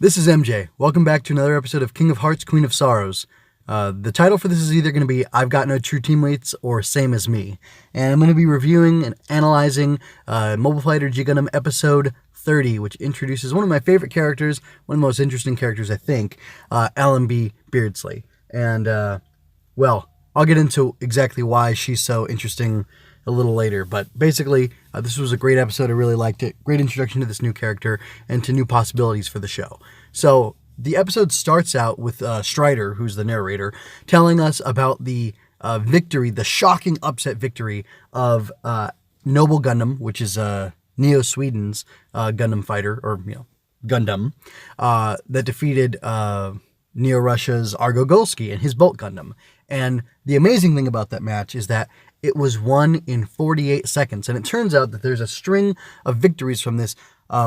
This is MJ. Welcome back to another episode of King of Hearts, Queen of Sorrows. The title for this is either going to be I've Got No True Teammates or Same as Me. And I'm going to be reviewing and analyzing Mobile Fighter G Gundam episode 30, which introduces one of my favorite characters, one of the most interesting characters, I think, Allenby Beardsley. And, well, I'll get into exactly why she's so interesting a little later. But basically, this was a great episode. I really liked it. Great introduction to this new character and to new possibilities for the show. So the episode starts out with Strider, who's the narrator, telling us about the victory, the shocking upset victory of Noble Gundam, which is Neo Sweden's Gundam fighter, or Gundam, that defeated Neo Russia's Argo Golski and his Bolt Gundam. And the amazing thing about that match is that it was won in 48 seconds. And it turns out that there's a string of victories from this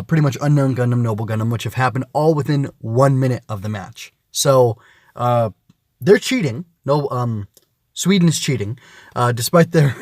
pretty much unknown Gundam, Noble Gundam, which have happened all within 1 minute of the match. So they're cheating. No, Sweden is cheating, despite their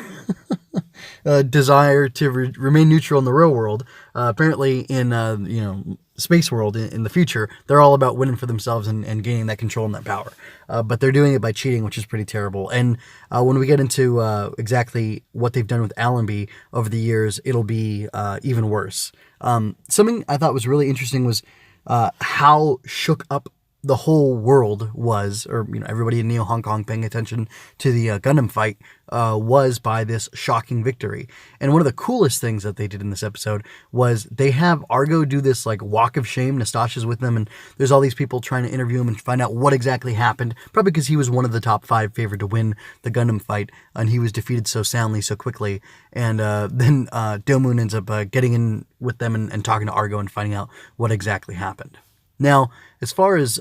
desire to remain neutral in the real world. Apparently, in space world in the future, they're all about winning for themselves and gaining that control and that power. But they're doing it by cheating, which is pretty terrible. And when we get into exactly what they've done with Allenby over the years, it'll be even worse. Something I thought was really interesting was how shook up the whole world was, or everybody in Neo Hong Kong paying attention to the Gundam fight was by this shocking victory. And one of the coolest things that they did in this episode was they have Argo do this like walk of shame. Nastasha's with them, and there's all these people trying to interview him and find out what exactly happened. Probably because he was one of the top 5 favored to win the Gundam fight, and he was defeated so soundly, so quickly. And then Do-Moon ends up getting in with them and talking to Argo and finding out what exactly happened. Now, as far as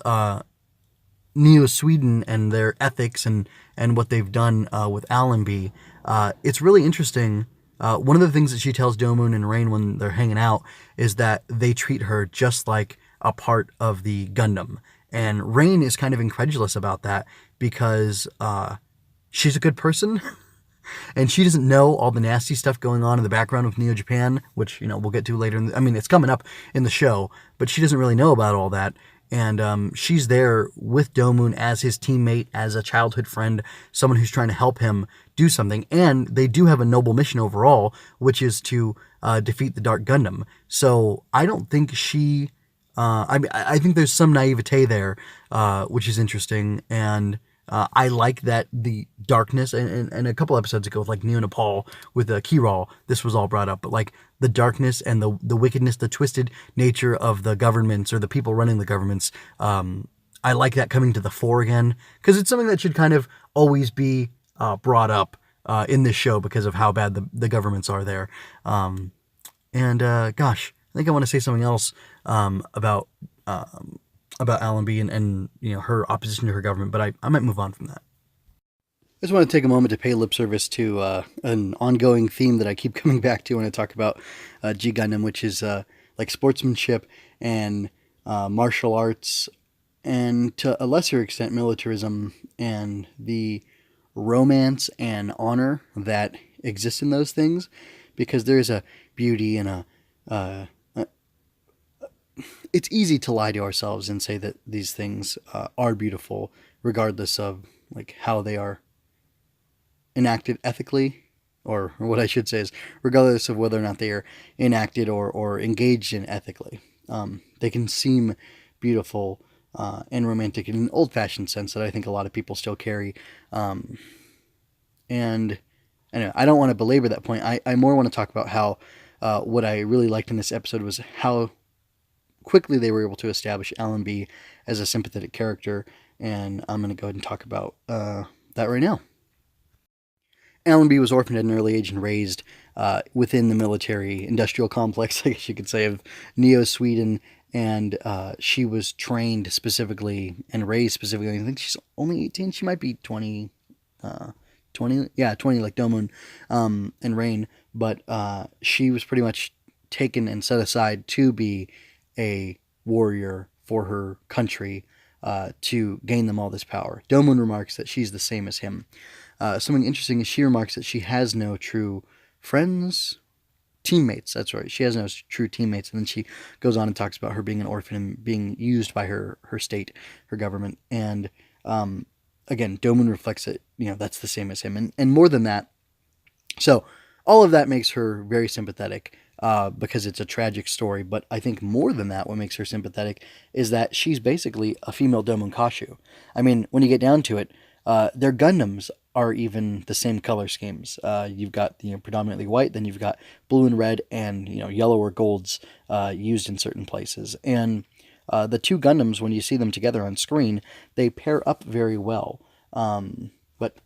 Neo Sweden and their ethics and what they've done with Allenby, it's really interesting. One of the things that she tells Do-Moon and Rain when they're hanging out is that they treat her just like a part of the Gundam. And Rain is kind of incredulous about that because she's a good person. And she doesn't know all the nasty stuff going on in the background with Neo Japan, which, we'll get to later. It's coming up in the show, but she doesn't really know about all that. And she's there with Do-Moon as his teammate, as a childhood friend, someone who's trying to help him do something. And they do have a noble mission overall, which is to defeat the Dark Gundam. So I don't think she... I think there's some naivete there, which is interesting. And... I like that the darkness, and a couple episodes ago with like Neo Nepal with Kirol, this was all brought up, but like the darkness and the wickedness, the twisted nature of the governments or the people running the governments, I like that coming to the fore again, because it's something that should kind of always be brought up in this show because of how bad the governments are there. Gosh, I think I want to say something else about Allenby and her opposition to her government, but I might move on from that. I just want to take a moment to pay lip service to an ongoing theme that I keep coming back to when I talk about G Gundam, which is like sportsmanship and martial arts, and to a lesser extent militarism, and the romance and honor that exists in those things, because there's a beauty and it's easy to lie to ourselves and say that these things are beautiful, regardless of like how they are enacted ethically, or what I should say is regardless of whether or not they are enacted or engaged in ethically. They can seem beautiful and romantic in an old-fashioned sense that I think a lot of people still carry. And anyway, I don't want to belabor that point. I more want to talk about how what I really liked in this episode was how quickly they were able to establish Allenby as a sympathetic character, and I'm going to go ahead and talk about that right now. Allenby was orphaned at an early age and raised within the military industrial complex, I guess you could say, of Neo Sweden, and she was trained specifically and raised specifically. I think she's only 18. She might be 20, 20 like Do-Moon and Rain, but she was pretty much taken and set aside to be a warrior for her country to gain them all this power. Do-Moon remarks that she's the same as him. Something interesting is she remarks that she has no true friends teammates. That's right. She has no true teammates. And then she goes on and talks about her being an orphan and being used by her state, her government. And again, Domon reflects it. That's the same as him. And more than that, so all of that makes her very sympathetic because it's a tragic story. But I think more than that, what makes her sympathetic is that she's basically a female Domon Kasshu. I mean, when you get down to it, their Gundams are even the same color schemes. You've got predominantly white, then you've got blue and red, and yellow or golds used in certain places. And the two Gundams, when you see them together on screen, they pair up very well. But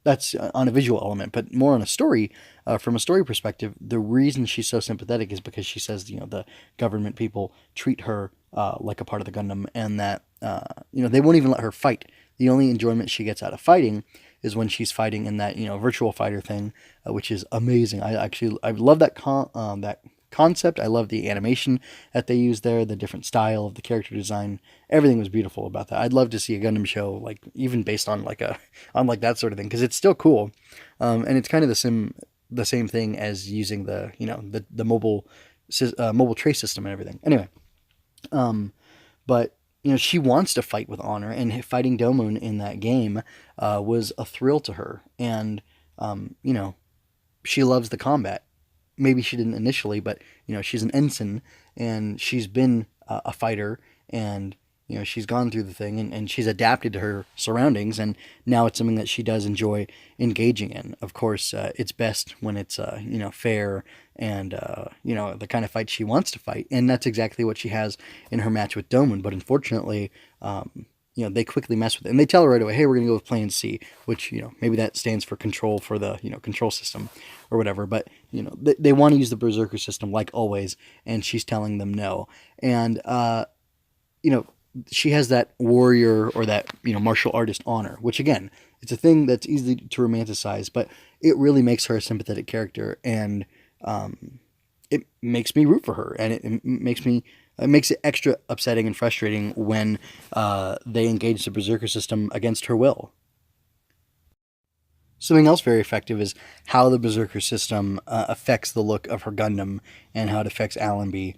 that's on a visual element, but more on a story. From a story perspective, the reason she's so sympathetic is because she says the government people treat her like a part of the Gundam, and that they won't even let her fight. The only enjoyment she gets out of fighting is when she's fighting in that virtual fighter thing, which is amazing. I love that that concept. I love the animation that they use there, the different style of the character design. Everything was beautiful about that. I'd love to see a Gundam show, like even based on like that sort of thing, because it's still cool, and it's kind of the same thing as using the mobile trace system and everything. Anyway, but she wants to fight with honor, and fighting Domon in that game was a thrill to her, and she loves the combat. Maybe she didn't initially, but she's an ensign, and she's been a fighter, and she's gone through the thing, and she's adapted to her surroundings, and now it's something that she does enjoy engaging in. Of course, it's best when it's fair and the kind of fight she wants to fight, and that's exactly what she has in her match with Domon. But unfortunately, they quickly mess with it, and they tell her right away, "Hey, we're going to go with Plan C," which maybe that stands for control for the control system or whatever. But they want to use the Berserker system like always, and she's telling them no. And she has that warrior or that martial artist honor, which again, it's a thing that's easy to romanticize, but it really makes her a sympathetic character, and it makes me root for her, and it makes it extra upsetting and frustrating when they engage the Berserker system against her will. Something else very effective is how the Berserker system affects the look of her Gundam and how it affects Allenby.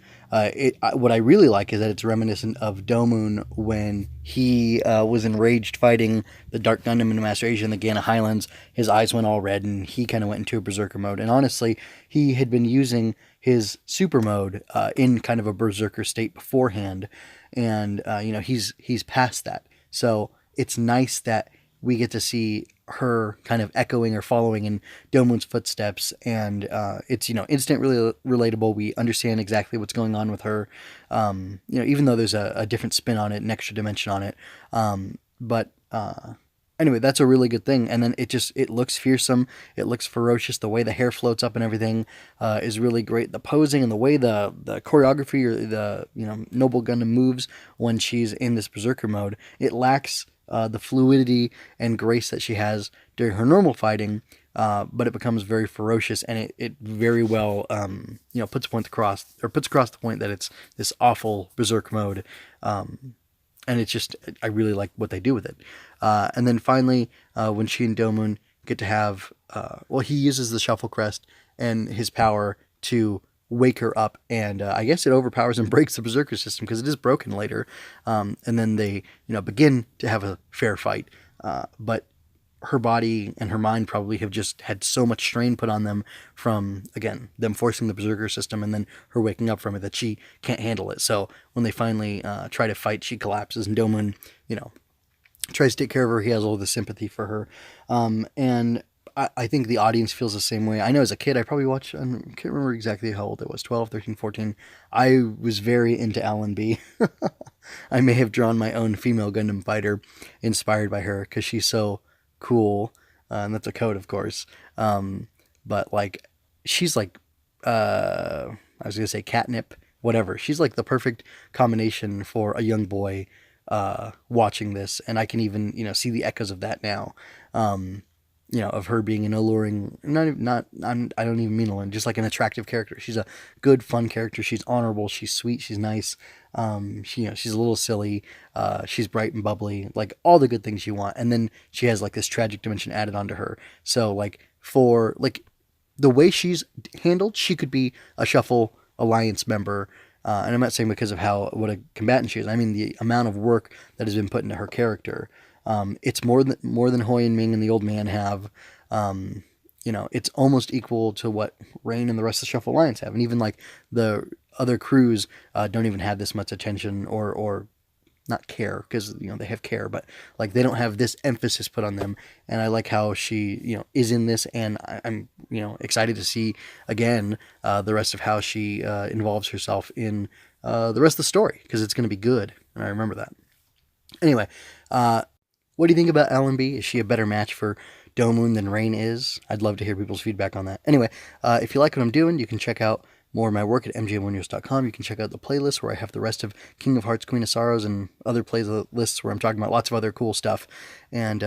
What I really like is that it's reminiscent of Domon when he was enraged fighting the Dark Gundam in the Master Asia in the Gana Highlands. His eyes went all red, and he kind of went into a Berserker mode. And honestly, he had been using his super mode in kind of a Berserker state beforehand, and he's past that. So it's nice that we get to see her kind of echoing or following in Domon's footsteps, and it's instant, really relatable. We understand exactly what's going on with her, even though there's a different spin on it, an extra dimension on it. But anyway, that's a really good thing. And then it looks fearsome, it looks ferocious. The way the hair floats up and everything is really great. The posing and the way the choreography or the Noble Gundam moves when she's in this Berserker mode, it lacks the fluidity and grace that she has during her normal fighting, but it becomes very ferocious, and it very well puts across the point that it's this awful Berserk mode, and it's just, I really like what they do with it. And then finally, when she and Domon get to have he uses the Shuffle Crest and his power to wake her up, and I guess it overpowers and breaks the Berserker system because it is broken later, and then they begin to have a fair fight, but her body and her mind probably have just had so much strain put on them from, again, them forcing the Berserker system and then her waking up from it, that she can't handle it. So when they finally try to fight, she collapses, and Domon tries to take care of her. He has all the sympathy for her, and I think the audience feels the same way. I know as a kid, I probably watched, I can't remember exactly how old it was, 12, 13, 14. I was very into Allenby. I may have drawn my own female Gundam fighter inspired by her because she's so cool. And that's a code, of course. But like, she's like, I was going to say catnip, whatever. She's like the perfect combination for a young boy watching this. And I can even, see the echoes of that now. Of her being an alluring, I don't even mean alluring, just like an attractive character. She's a good, fun character. She's honorable. She's sweet. She's nice. She's a little silly. She's bright and bubbly, like all the good things you want. And then she has like this tragic dimension added onto her. So like the way she's handled, she could be a Shuffle Alliance member. And I'm not saying because of what a combatant she is. I mean the amount of work that has been put into her character. It's more than Hoi and Ming and the old man have. It's almost equal to what Rain and the rest of the Shuffle Alliance have, and even like the other crews don't even have this much attention or not care, because they have care, but like they don't have this emphasis put on them. And I like how she is in this, and I'm excited to see again the rest of how she involves herself in the rest of the story, because it's going to be good, and I remember that. Anyway, what do you think about LMB? Is she a better match for Domon than Rain is? I'd love to hear people's feedback on that. Anyway, if you like what I'm doing, you can check out more of my work at mjmunoz.com. You can check out the playlist where I have the rest of King of Hearts, Queen of Sorrows, and other playlists where I'm talking about lots of other cool stuff. And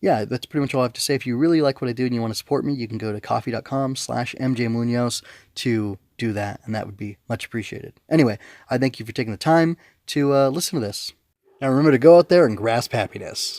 yeah, that's pretty much all I have to say. If you really like what I do and you want to support me, you can go to coffee.com/mjmunoz to do that, and that would be much appreciated. Anyway, I thank you for taking the time to listen to this. Now remember to go out there and grasp happiness.